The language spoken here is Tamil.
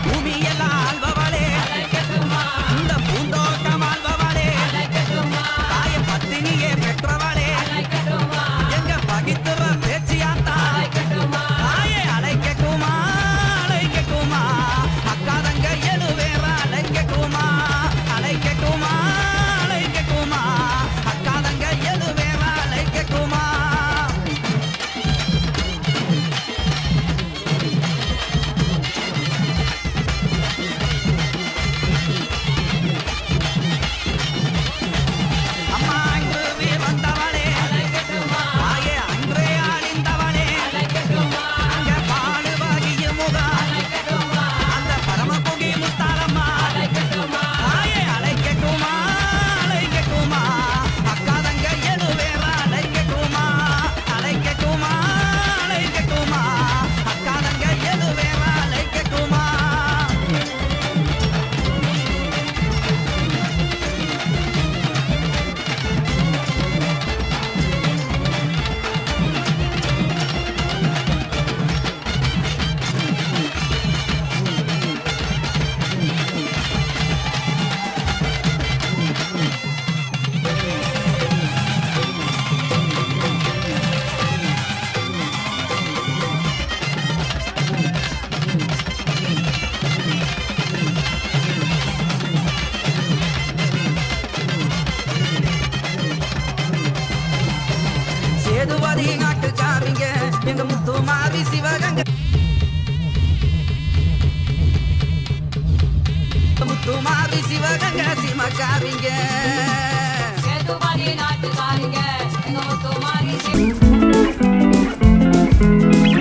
பூமியெல்லாம் ஆள்பவளே இந்த பூந்தோட்டம் ஆள்பவளே தாய பத்தினியே பெற்றவளே எங்க பகித்துற பேச்சியாத்தா தாயே அழைக்கட்டுமா அழைக்கட்டுமா அக்காதங்க எழுவேற அழைக்கட்டுமா அழைக்கட்டுமா அழைக்கட்டுமா அக்காதங்க எழுவேற அழைக்கட்டுமா அம்மா அன்று வந்தவளே தாயே அன்றே அழிந்தவளே அங்க பாடு வகிய முகம் அந்த பரமகுடி முத்தாரம்மா தாயே அழைக்கட்டுமா அழைக்கட்டுமா அக்காதங்க எழுவேற அழைக்கட்டுமா அழைக்கட்டுமா அழைக்கட்டுமா அக்காதங்க எழுவேற அழைக்கட்டுமா சேதுபதி நாட்டுக்காரிங்க எங்க முத்துமாரி சிவகங்கை முத்துமாரி சிவகங்கை சிமக்காரிங்க சேதுபதி நாட்டுக்காரிங்க எங்க முத்துமாரி